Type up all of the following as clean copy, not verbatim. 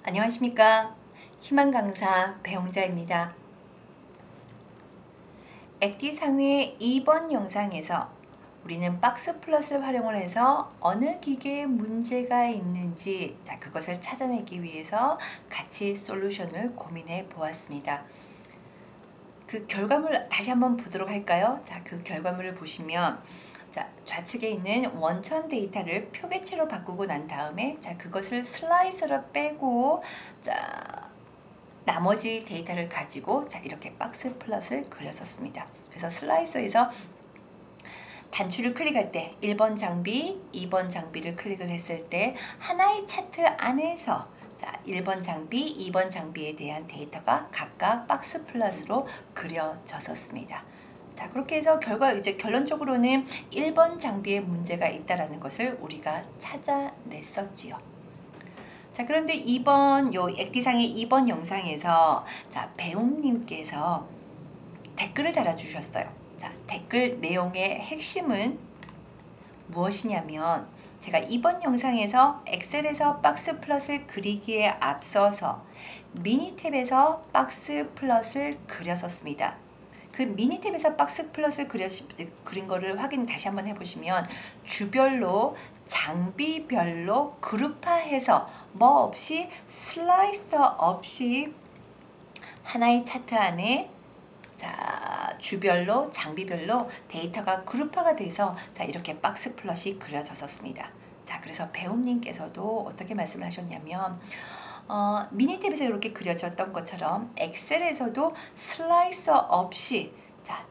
안녕하십니까. 희망 강사 배용자입니다. 액티상의 2번 영상에서 우리는 박스 플롯을 활용을 해서 어느 기계에 문제가 있는지 그것을 찾아내기 위해서 같이 솔루션을 고민해 보았습니다. 그 결과물 다시 한번 보도록 할까요? 그 결과물을 보시면 좌측에 있는 원천 데이터를 표계체로 바꾸고 난 다음에 그것을 슬라이서로 빼고 나머지 데이터를 가지고 이렇게 박스 플롯을 그렸었습니다. 그래서 슬라이서에서 단추를 클릭할 때 1번 장비, 2번 장비를 클릭을 했을 때 하나의 차트 안에서 1번 장비, 2번 장비에 대한 데이터가 각각 박스 플롯으로 그려졌었습니다. 그렇게 해서 결론적으로는 1번 장비에 문제가 있다는 것을 우리가 찾아냈었지요. 그런데 액티상의 2번 영상에서 배움님께서 댓글을 달아주셨어요. 댓글 내용의 핵심은 무엇이냐면 제가 이번 영상에서 엑셀에서 박스 플롯을 그리기에 앞서서 미니탭에서 박스 플롯을 그렸었습니다. 그 미니탭에서 박스 플롯을 그린 거를 확인 다시 한번 해보시면 주별로 장비별로 그룹화해서 뭐 없이 슬라이서 없이 하나의 차트 안에 주별로 장비별로 데이터가 그룹화가 돼서 이렇게 박스 플롯이 그려졌었습니다. 그래서 배움님께서도 어떻게 말씀을 하셨냐면 미니탭에서 이렇게 그려졌던 것처럼 엑셀에서도 슬라이서 없이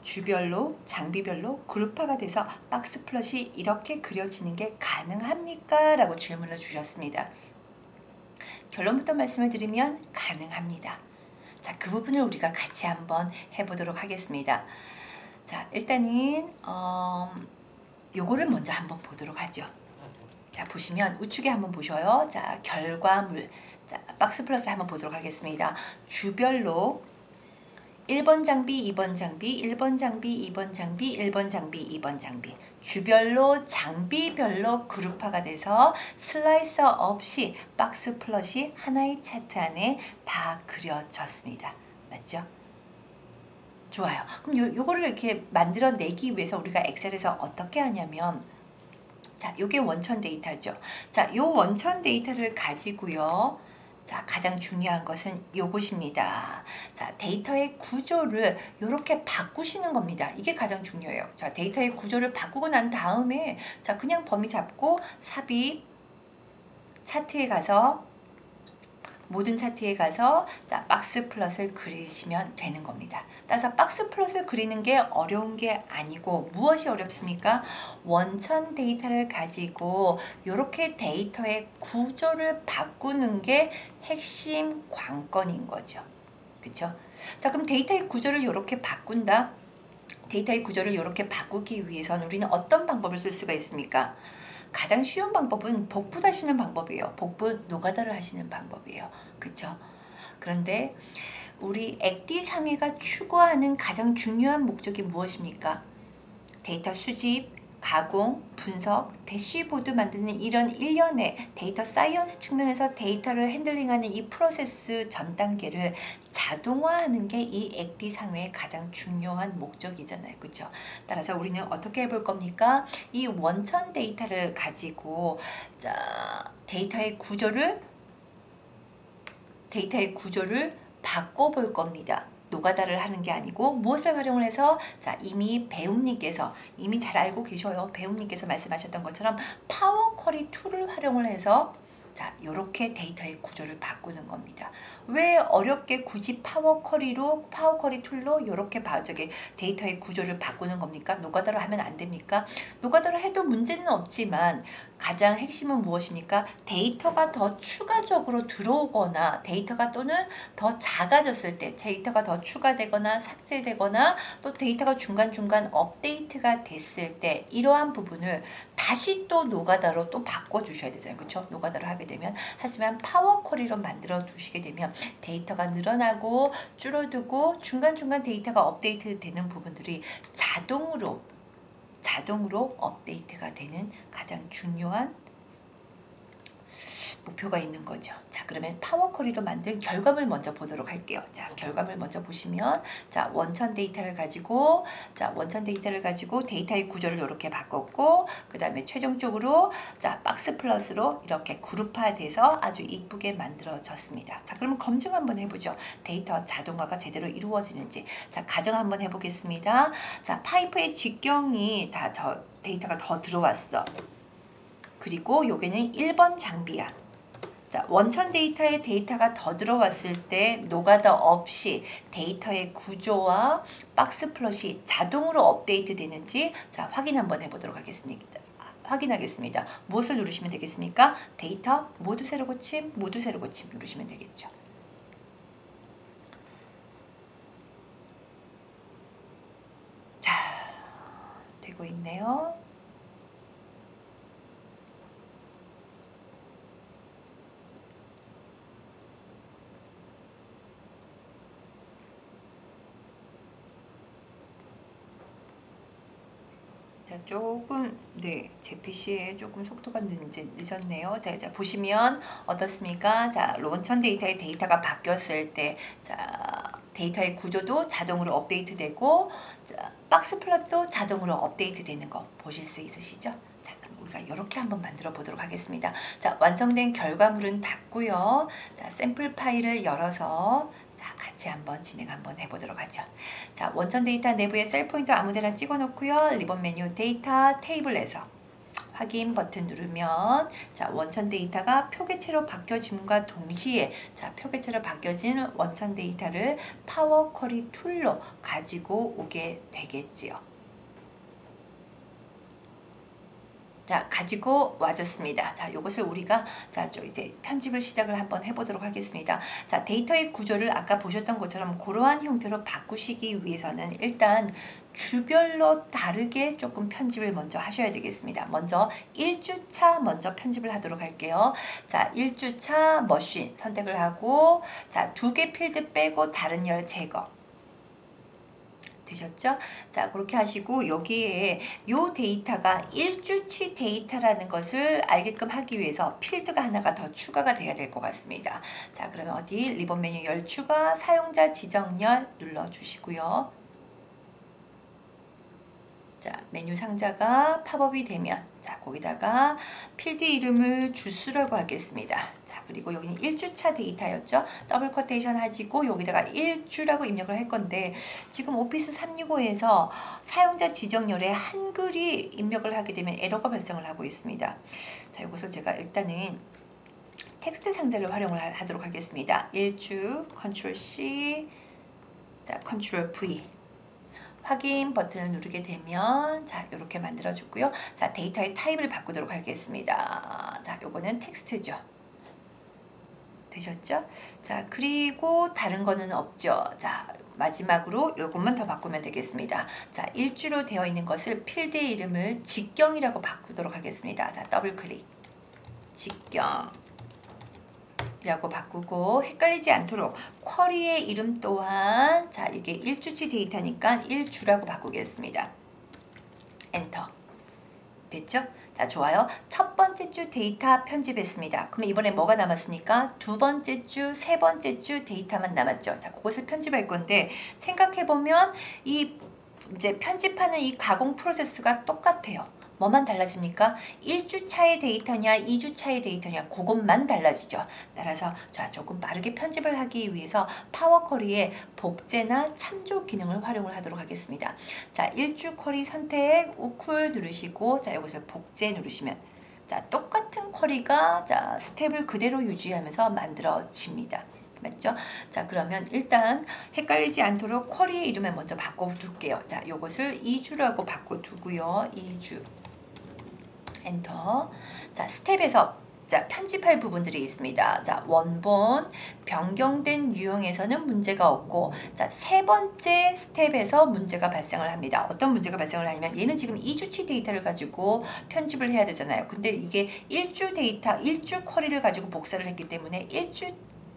주별로 장비별로 그룹화가 돼서 박스 플롯이 이렇게 그려지는 게 가능합니까? 라고 질문을 주셨습니다. 결론부터 말씀을 드리면 가능합니다. 그 부분을 우리가 같이 한번 해보도록 하겠습니다. 일단은 요거를 먼저 한번 보도록 하죠. 보시면 우측에 한번 보셔요. 결과물 박스 플러스 한번 보도록 하겠습니다. 주별로 1번 장비, 2번 장비, 1번 장비, 2번 장비, 1번 장비, 2번 장비 주별로 장비별로 그룹화가 돼서 슬라이서 없이 박스 플롯이 하나의 차트 안에 다 그려졌습니다. 맞죠? 좋아요. 그럼 요거를 이렇게 만들어내기 위해서 우리가 엑셀에서 어떻게 하냐면 요게 원천 데이터죠. 요 원천 데이터를 가지고요. 가장 중요한 것은 요것입니다. 데이터의 구조를 이렇게 바꾸시는 겁니다. 이게 가장 중요해요. 데이터의 구조를 바꾸고 난 다음에 그냥 범위 잡고 삽입 차트에 가서 모든 차트에 가서 박스 플롯을 그리시면 되는 겁니다. 따라서 박스 플롯을 그리는 게 어려운 게 아니고 무엇이 어렵습니까? 원천 데이터를 가지고 이렇게 데이터의 구조를 바꾸는 게 핵심 관건인 거죠. 그렇죠? 그럼 데이터의 구조를 이렇게 바꾼다. 데이터의 구조를 이렇게 바꾸기 위해서는 우리는 어떤 방법을 쓸 수가 있습니까? 가장 쉬운 방법은 복붙하시는 방법이에요. 복붙 노가다를 하시는 방법이에요. 그렇죠? 그런데 우리 액티상회가 추구하는 가장 중요한 목적이 무엇입니까? 데이터 수집, 가공, 분석, 대시보드 만드는 이런 일련의 데이터 사이언스 측면에서 데이터를 핸들링하는 이 프로세스 전 단계를 자동화하는 게 이 액티상회의 가장 중요한 목적이잖아요. 그렇죠? 따라서 우리는 어떻게 해볼 겁니까? 이 원천 데이터를 가지고 데이터의 구조를 바꿔볼 겁니다. 노가다를 하는 게 아니고 무엇을 활용을 해서 이미 배움님께서 이미 잘 알고 계셔요. 배움님께서 말씀하셨던 것처럼 파워 쿼리 툴을 활용을 해서 이렇게 데이터의 구조를 바꾸는 겁니다. 왜 어렵게 굳이 파워 쿼리 툴로 이렇게 데이터의 구조를 바꾸는 겁니까? 노가다로 하면 안 됩니까? 노가다로 해도 문제는 없지만 가장 핵심은 무엇입니까? 데이터가 더 추가적으로 들어오거나 데이터가 또는 더 작아졌을 때 데이터가 더 추가되거나 삭제되거나 또 데이터가 중간중간 업데이트가 됐을 때 이러한 부분을 다시 또 노가다로 또 바꿔주셔야 되잖아요. 그렇죠? 노가다로 하게 되면 하지만 파워 쿼리로 만들어 두시게 되면 데이터가 늘어나고 줄어들고 중간중간 데이터가 업데이트 되는 부분들이 자동으로 업데이트가 되는 가장 중요한 목표가 있는 거죠. 자, 그러면 파워 쿼리로 만든 결과물 먼저 보도록 할게요. 자, 결과물 먼저 보시면, 자, 원천 데이터를 가지고, 데이터의 구조를 이렇게 바꿨고, 그 다음에 최종적으로, 자, 박스 플러스로 이렇게 그룹화돼서 아주 이쁘게 만들어졌습니다. 자, 그러면 검증 한번 해보죠. 데이터 자동화가 제대로 이루어지는지. 자, 가정 한번 해보겠습니다. 자, 파이프의 직경이 데이터가 더 들어왔어. 그리고 여기는 1번 장비야. 자, 원천 데이터에 데이터가 더 들어왔을 때 노가다 없이 데이터의 구조와 박스 플롯이 자동으로 업데이트 되는지, 자, 확인 한번 해보도록 하겠습니다. 확인하겠습니다. 무엇을 누르시면 되겠습니까? 데이터 모두 새로 고침, 모두 새로 고침 누르시면 되겠죠. 자, 되고 있네요. 자, 조금, 네, 제 PC에 조금 속도가 늦었네요. 자, 보시면 어떻습니까? 자, 원천 데이터의 데이터가 바뀌었을 때, 자, 데이터의 구조도 자동으로 업데이트되고, 자, 박스 플롯도 자동으로 업데이트되는 거 보실 수 있으시죠? 자, 그럼 우리가 이렇게 한번 만들어 보도록 하겠습니다. 자, 완성된 결과물은 닫고요. 자, 샘플 파일을 열어서 자, 같이 한번 진행 한번 해보도록 하죠. 자, 원천 데이터 내부에 셀 포인터 아무데나 찍어 놓고요. 리본 메뉴 데이터 테이블에서 확인 버튼 누르면, 자, 원천 데이터가 표계체로 바뀌어짐과 동시에, 자, 표계체로 바뀌어진 원천 데이터를 파워 쿼리 툴로 가지고 오게 되겠지요. 자, 가지고 와줬습니다. 자, 요것을 우리가, 자, 이제 편집을 시작을 한번 해보도록 하겠습니다. 자, 데이터의 구조를 아까 보셨던 것처럼 그러한 형태로 바꾸시기 위해서는 일단 주별로 다르게 조금 편집을 먼저 하셔야 되겠습니다. 먼저 1주차 먼저 편집을 하도록 할게요. 자, 1주차 머신 선택을 하고, 자, 2개 필드 빼고 다른 열 제거. 되셨죠? 자, 그렇게 하시고 여기에 요 데이터가 1주치 데이터라는 것을 알게끔 하기 위해서 필드가 하나가 더 추가가 돼야 될 것 같습니다. 자, 그러면 어디 리본 메뉴 열 추가 사용자 지정열 눌러주시고요. 자, 메뉴 상자가 팝업이 되면, 자, 거기다가 필드 이름을 주수라고 하겠습니다. 자, 그리고 여기는 1주차 데이터였죠. 더블 쿼테이션 하시고 여기다가 1주라고 입력을 할 건데, 지금 오피스 365에서 사용자 지정열에 한글이 입력을 하게 되면 에러가 발생을 하고 있습니다. 자, 이것을 제가 일단은 텍스트 상자를 활용을 하도록 하겠습니다. 1주 컨트롤 C, 자, 컨트롤 V. 확인 버튼을 누르게 되면, 자, 이렇게 만들어주고요. 자, 데이터의 타입을 바꾸도록 하겠습니다. 자, 요거는 텍스트죠. 되셨죠? 자, 그리고 다른 거는 없죠. 자, 마지막으로 요것만 더 바꾸면 되겠습니다. 자, 1주로 되어 있는 것을 필드의 이름을 직경이라고 바꾸도록 하겠습니다. 자, 더블 클릭. 직경. 이라고 바꾸고, 헷갈리지 않도록 쿼리의 이름 또한, 자, 이게 1주치 데이터니까 1주라고 바꾸겠습니다. 엔터. 됐죠? 자, 좋아요. 첫 번째 주 데이터 편집했습니다. 그러면 이번에 뭐가 남았습니까? 두 번째 주, 세 번째 주 데이터만 남았죠. 자, 그것을 편집할 건데, 생각해보면 이 이제 편집하는 이 가공 프로세스가 똑같아요. 뭐만 달라집니까? 1주차의 데이터냐 2주차의 데이터냐 그것만 달라지죠. 따라서 자, 조금 빠르게 편집을 하기 위해서 파워 쿼리의 복제나 참조 기능을 활용을 하도록 하겠습니다. 자, 1주 쿼리 선택 우쿨 누르시고, 자, 이것을 복제 누르시면, 자, 똑같은 쿼리가, 자, 스텝을 그대로 유지하면서 만들어집니다. 맞죠? 자, 그러면 일단 헷갈리지 않도록 쿼리의 이름을 먼저 바꿔둘게요. 자, 요것을 2주라고 바꿔두고요. 2주. 엔터. 자, 스텝에서, 자, 편집할 부분들이 있습니다. 자, 원본, 변경된 유형에서는 문제가 없고, 자, 세 번째 스텝에서 문제가 발생을 합니다. 어떤 문제가 발생을 하냐면, 얘는 지금 2주치 데이터를 가지고 편집을 해야 되잖아요. 근데 이게 1주 데이터, 1주 쿼리를 가지고 복사를 했기 때문에 1주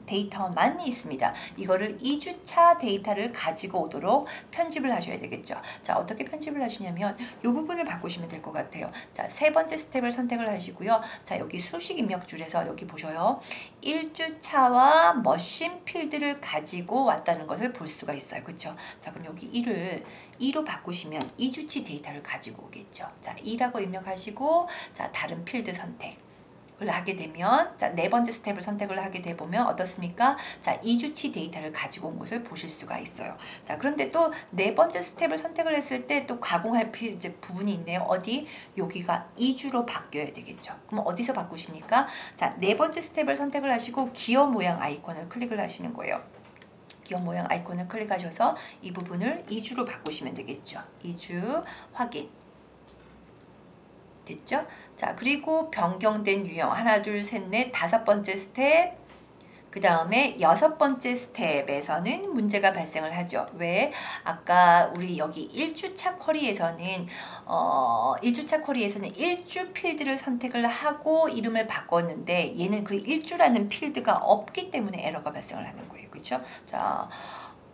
데이터만 있습니다. 이거를 2주차 데이터를 가지고 오도록 편집을 하셔야 되겠죠. 자, 어떻게 편집을 하시냐면 이 부분을 바꾸시면 될 것 같아요. 자, 세 번째 스텝을 선택을 하시고요. 자, 여기 수식 입력줄에서 여기 보셔요. 1주차와 머신 필드를 가지고 왔다는 것을 볼 수가 있어요. 그렇죠? 자, 그럼 여기 1을 2로 바꾸시면 2주치 데이터를 가지고 오겠죠. 자, 2라고 입력하시고 자, 다른 필드 선택. 을 하게 되면 자, 네 번째 스텝을 선택을 하게 돼 보면 어떻습니까? 자, 2주치 데이터를 가지고 온 것을 보실 수가 있어요. 자, 그런데 또 네 번째 스텝을 선택을 했을 때 또 가공할 이제 부분이 있네요. 어디? 여기가 2주로 바뀌어야 되겠죠. 그럼 어디서 바꾸십니까? 자, 네 번째 스텝을 선택을 하시고 기어 모양 아이콘을 클릭을 하시는 거예요. 기어 모양 아이콘을 클릭하셔서 이 부분을 2주로 바꾸시면 되겠죠. 2주 확인. 됐죠? 자, 그리고 변경된 유형 하나, 둘, 셋, 넷, 다섯 번째 스텝, 그 다음에 여섯 번째 스텝에서는 문제가 발생을 하죠. 왜? 아까 우리 여기 1주차 쿼리에서는 1주차 쿼리에서는 1주 필드를 선택을 하고 이름을 바꿨는데 얘는 그 1주라는 필드가 없기 때문에 에러가 발생을 하는 거예요. 그렇죠? 자,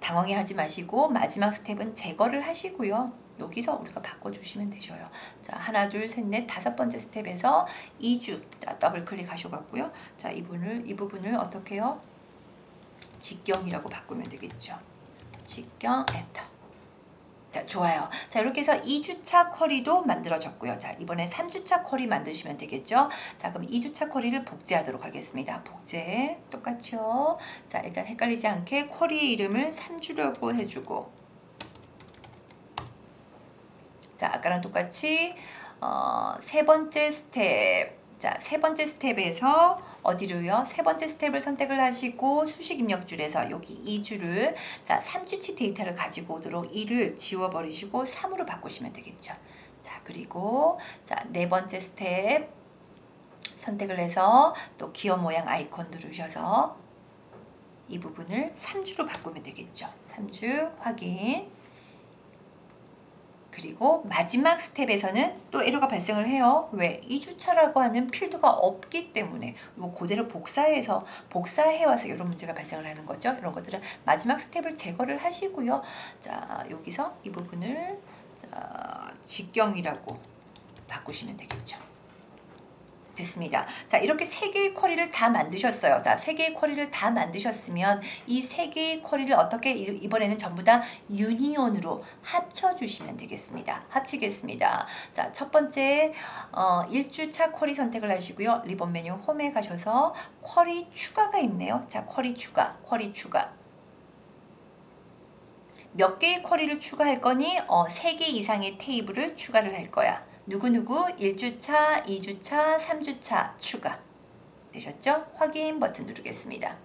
당황해하지 마시고 마지막 스텝은 제거를 하시고요. 여기서 우리가 바꿔주시면 되셔요. 자, 하나, 둘, 셋, 넷, 다섯 번째 스텝에서 2주 더블 클릭하셔갖고요. 자, 이 부분을 어떻게 해요? 직경이라고 바꾸면 되겠죠. 직경 엔터. 자, 좋아요. 자, 이렇게 해서 2주차 쿼리도 만들어졌고요. 자, 이번에 3주차 쿼리 만드시면 되겠죠. 자, 그럼 2주차 쿼리를 복제하도록 하겠습니다. 복제 똑같죠. 자, 일단 헷갈리지 않게 쿼리의 이름을 3주라고 해주고 자, 아까랑 똑같이 세 번째 스텝 자, 세 번째 스텝에서 어디로요? 세 번째 스텝을 선택을 하시고 수식 입력줄에서 여기 2주를 자, 3주치 데이터를 가지고 오도록 2를 지워버리시고 3으로 바꾸시면 되겠죠. 자, 그리고 자, 네 번째 스텝 선택을 해서 또 기어 모양 아이콘 누르셔서 이 부분을 3주로 바꾸면 되겠죠. 3주 확인. 그리고 마지막 스텝에서는 또 에러가 발생을 해요. 왜? 2주차라고 하는 필드가 없기 때문에 이거 그대로 복사해와서 이런 문제가 발생을 하는 거죠. 이런 것들은 마지막 스텝을 제거를 하시고요. 자, 여기서 이 부분을 자, 직경이라고 바꾸시면 되겠죠. 됐습니다. 자, 이렇게 세 개의 쿼리를 다 만드셨어요. 자, 세 개의 쿼리를 다 만드셨으면 이 세 개의 쿼리를 어떻게 이번에는 전부 다 유니온으로 합쳐주시면 되겠습니다. 합치겠습니다. 자, 첫 번째 1주차 쿼리 선택을 하시고요. 리본 메뉴 홈에 가셔서 쿼리 추가가 있네요. 자, 쿼리 추가. 몇 개의 쿼리를 추가할 거니? 3개 이상의 테이블을 추가를 할 거야. 누구누구 1주차, 2주차, 3주차 추가 되셨죠? 확인 버튼 누르겠습니다.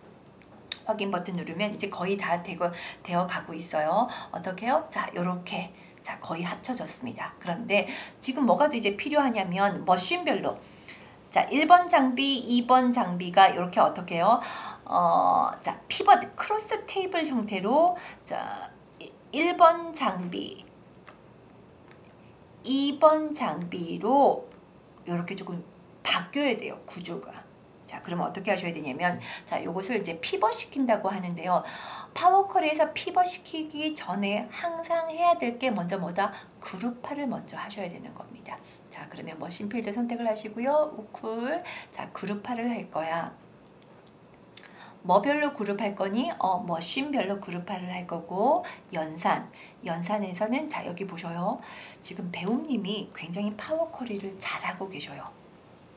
확인 버튼 누르면 이제 거의 다 되어 가고 있어요. 어떻게 해요? 자, 요렇게 자, 거의 합쳐졌습니다. 그런데 지금 뭐가 더 이제 필요하냐면 머신별로 자, 1번 장비, 2번 장비가 이렇게 어떻게 해요? 자, 피벗 크로스 테이블 형태로 자, 1번 장비 2번 장비로 이렇게 조금 바뀌어야 돼요. 구조가. 자, 그러면 어떻게 하셔야 되냐면 자, 요것을 이제 피벗 시킨다고 하는데요. 파워쿼리에서 피벗 시키기 전에 항상 해야 될 게 먼저 뭐다? 그룹화를 먼저 하셔야 되는 겁니다. 자, 그러면 머신 필드 선택을 하시고요. 우쿨. 자, 그룹화를 할 거야. 뭐별로 그룹할 거니? 머신별로 그룹화를 할 거고 연산에서는 자, 여기 보셔요. 지금 배우님이 굉장히 파워쿼리를 잘하고 계셔요.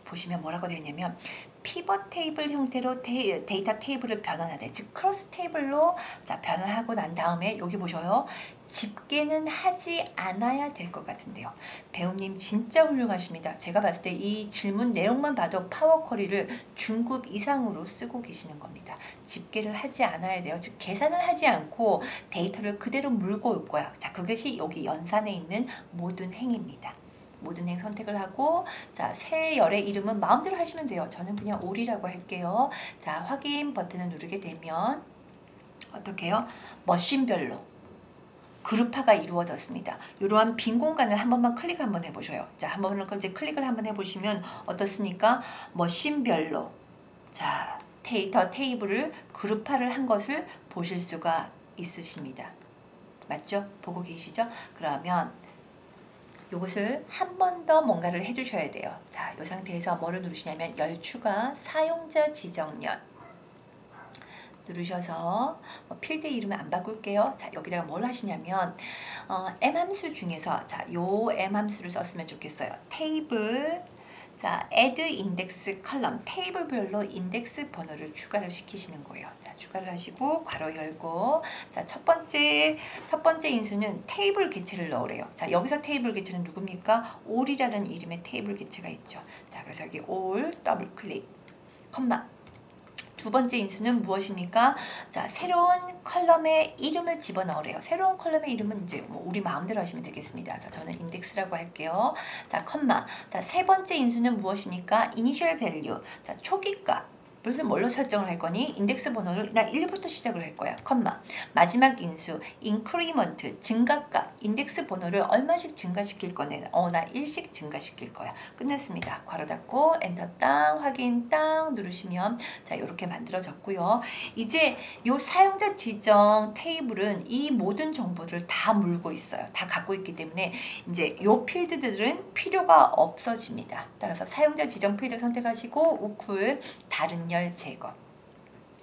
보시면 뭐라고 되어 있냐면 피벗 테이블 형태로 데이터 테이블을 변환하되 즉 크로스 테이블로 자, 변환하고 난 다음에 여기 보셔요. 집계는 하지 않아야 될 것 같은데요. 배우님 진짜 훌륭하십니다. 제가 봤을 때 이 질문 내용만 봐도 파워쿼리를 중급 이상으로 쓰고 계시는 겁니다. 집계를 하지 않아야 돼요. 즉 계산을 하지 않고 데이터를 그대로 물고 올 거야. 자, 그것이 여기 연산에 있는 모든 행입니다. 모든 행 선택을 하고 자, 새 열의 이름은 마음대로 하시면 돼요. 저는 그냥 올이라고 할게요. 자, 확인 버튼을 누르게 되면 어떻게 해요? 머신별로 그룹화가 이루어졌습니다. 이러한 빈 공간을 한 번만 클릭 한번 해보셔요. 자, 한 번은 이제 클릭을 한번 해보시면 어떻습니까? 머신별로 자, 데이터 테이블을 그룹화를 한 것을 보실 수가 있으십니다. 맞죠? 보고 계시죠? 그러면 이것을 한 번 더 뭔가를 해주셔야 돼요. 자, 이 상태에서 뭐를 누르시냐면 열 추가 사용자 지정열 누르셔서 필드 이름을 안 바꿀게요. 자, 여기다가 뭘 하시냐면 M 함수 중에서 자, 요 M 함수를 썼으면 좋겠어요. 테이블 자, add index column 테이블별로 인덱스 번호를 추가를 시키시는 거예요. 자, 추가를 하시고 괄호 열고 자, 첫 번째 인수는 테이블 개체를 넣으래요. 자, 여기서 테이블 개체는 누굽니까? all이라는 이름의 테이블 개체가 있죠. 자, 그래서 여기 all 더블 클릭 컴마 두 번째 인수는 무엇입니까? 자, 새로운 컬럼의 이름을 집어넣으래요. 새로운 컬럼의 이름은 이제 뭐 우리 마음대로 하시면 되겠습니다. 자, 저는 인덱스라고 할게요. 자, 컴마. 자, 세 번째 인수는 무엇입니까? initial value. 자, 초기값. 무슨 뭘로 설정을 할 거니? 인덱스 번호를 나 1부터 시작을 할 거야. 컴마. 마지막 인수 increment 증가값. 인덱스 번호를 얼마씩 증가시킬 거네. 나 1씩 증가시킬 거야. 끝났습니다. 괄호 닫고 엔터 땅 확인 땅 누르시면 자, 이렇게 만들어졌고요. 이제 이 사용자 지정 테이블은 이 모든 정보를 다 물고 있어요. 다 갖고 있기 때문에 이제 이 필드들은 필요가 없어집니다. 따라서 사용자 지정 필드 선택하시고 우쿨 다른 열 제거.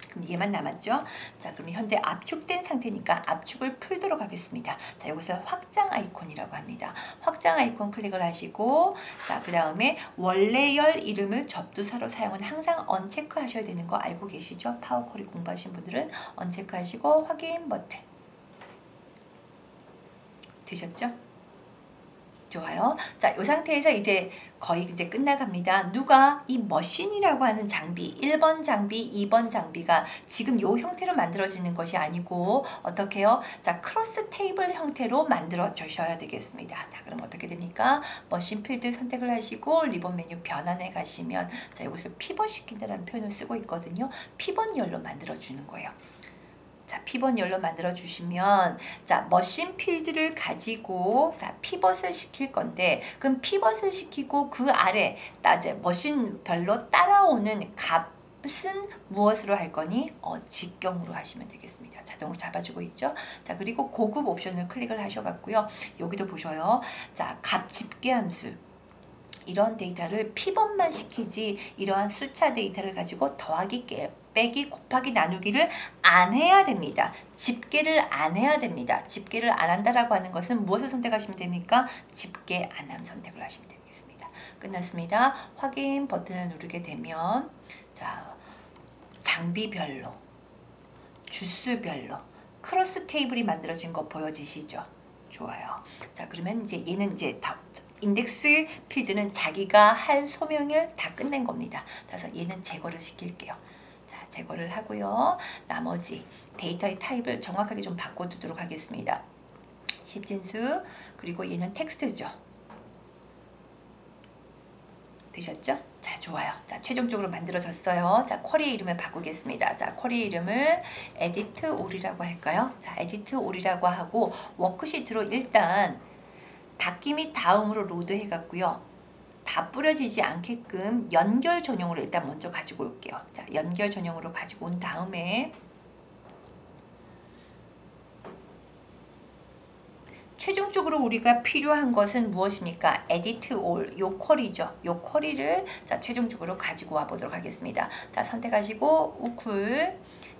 그럼 얘만 남았죠? 자, 그러면 현재 압축된 상태니까 압축을 풀도록 하겠습니다. 자, 이것을 확장 아이콘이라고 합니다. 확장 아이콘 클릭을 하시고 자, 그 다음에 원래 열 이름을 접두사로 사용은 항상 언체크 하셔야 되는 거 알고 계시죠? 파워쿼리 공부하신 분들은 언체크 하시고 확인 버튼 되셨죠? 좋아요. 자, 이 상태에서 이제 거의 이제 끝나갑니다. 누가 이 머신이라고 하는 장비, 1번 장비, 2번 장비가 지금 이 형태로 만들어지는 것이 아니고 어떻게 해요? 자, 크로스 테이블 형태로 만들어 주셔야 되겠습니다. 자, 그럼 어떻게 됩니까? 머신 필드 선택을 하시고 리본 메뉴 변환에 가시면 자, 이것을 피벗 시킨다는 표현을 쓰고 있거든요. 피벗 열로 만들어 주는 거예요. 자, 피벗 열로 만들어 주시면 자, 머신 필드를 가지고 자, 피벗을 시킬 건데 그럼 피벗을 시키고 그 아래 이제 머신별로 따라오는 값은 무엇으로 할 거니? 직경으로 하시면 되겠습니다. 자동으로 잡아주고 있죠. 자, 그리고 고급 옵션을 클릭을 하셔갖고요. 여기도 보셔요. 자, 값 집계 함수 이런 데이터를 피벗만 시키지 이러한 숫자 데이터를 가지고 더하기 빼기 곱하기 나누기를 안 해야 됩니다. 집계를 안 해야 됩니다. 집계를 안 한다라고 하는 것은 무엇을 선택하시면 됩니까? 집계 안 함 선택을 하시면 되겠습니다. 끝났습니다. 확인 버튼을 누르게 되면 자, 장비별로 주수별로 크로스 테이블이 만들어진 거 보여지시죠? 좋아요. 자, 그러면 이제 얘는 이제 다 인덱스 필드는 자기가 할 소명을 다 끝낸 겁니다. 그래서 얘는 제거를 시킬게요. 자, 제거를 하고요. 나머지 데이터의 타입을 정확하게 좀 바꿔두도록 하겠습니다. 십진수 그리고 얘는 텍스트죠. 되셨죠? 자, 좋아요. 자, 최종적으로 만들어졌어요. 자, 쿼리 이름을 바꾸겠습니다. 자, 쿼리 이름을 edit all이라고 할까요? 자, edit all이라고 하고 워크시트로 일단 닫기 및 다음으로 로드 해갖고요. 다 뿌려지지 않게끔 연결 전용으로 일단 먼저 가지고 올게요. 자, 연결 전용으로 가지고 온 다음에 최종적으로 우리가 필요한 것은 무엇입니까? edit all 요 쿼리죠. 요 쿼리를 자, 최종적으로 가지고 와 보도록 하겠습니다. 자, 선택하시고 우쿨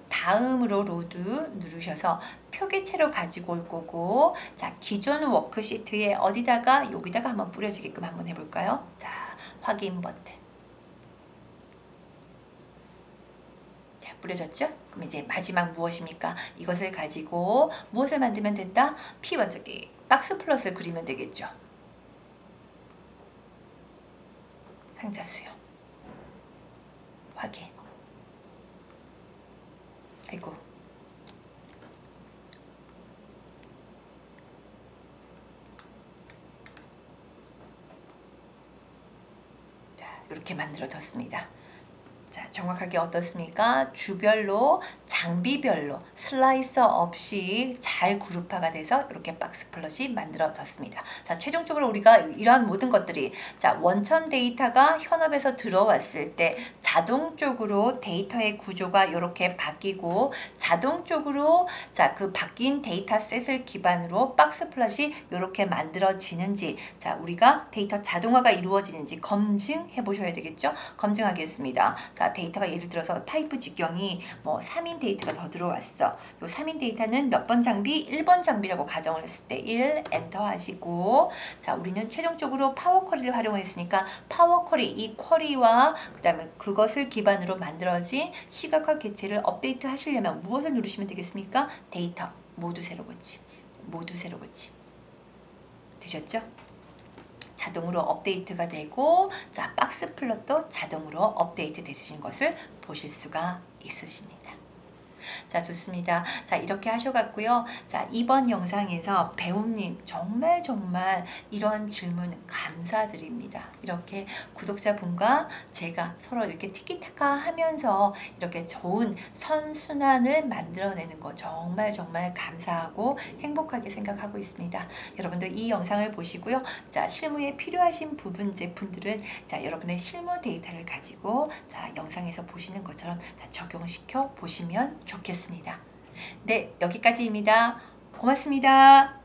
다음으로 로드 누르셔서 표계체로 가지고 올 거고 자, 기존 워크시트에 어디다가 여기다가 한번 뿌려지게끔 한번 해볼까요? 자, 확인 버튼 자, 뿌려졌죠? 그럼 이제 마지막 무엇입니까? 이것을 가지고 무엇을 만들면 된다? 저기 박스 플러스를 그리면 되겠죠. 상자 수요 확인 아이고 자, 이렇게 만들어졌습니다. 자, 정확하게 어떻습니까? 주별로, 장비별로 슬라이서 없이 잘 그룹화가 돼서 이렇게 박스 플롯이 만들어졌습니다. 자, 최종적으로 우리가 이러한 모든 것들이 자, 원천 데이터가 현업에서 들어왔을 때 자동적으로 데이터의 구조가 이렇게 바뀌고 자동적으로 자, 그 바뀐 데이터셋을 기반으로 박스 플롯이 이렇게 만들어지는지 자, 우리가 데이터 자동화가 이루어지는지 검증해 보셔야 되겠죠? 검증하겠습니다. 자, 데이터가 예를 들어서 파이프 직경이 뭐 3인 데이터가 더 들어왔어. 요 3인 데이터는 몇 번 장비? 1번 장비라고 가정을 했을 때 1 엔터 하시고 자, 우리는 최종적으로 파워 쿼리를 활용했으니까 파워 쿼리 이 쿼리와 그다음에 그것을 기반으로 만들어진 시각화 객체를 업데이트 하시려면 무엇을 누르시면 되겠습니까? 데이터 모두 새로 고치. 모두 새로 고치. 되셨죠? 자동으로 업데이트가 되고 자, 박스 플롯도 자동으로 업데이트 되신 것을 보실 수가 있으십니다. 자, 좋습니다. 자, 이렇게 하셔갖고요. 자, 이번 영상에서 배움님 정말 이런 질문 감사드립니다. 이렇게 구독자분과 제가 서로 이렇게 티키타카 하면서 이렇게 좋은 선순환을 만들어내는 거 정말 감사하고 행복하게 생각하고 있습니다. 여러분들 이 영상을 보시고요. 자, 실무에 필요하신 부분 제품들은 자, 여러분의 실무 데이터를 가지고 자, 영상에서 보시는 것처럼 다 적용시켜 보시면 좋겠습니다. 네, 여기까지입니다. 고맙습니다.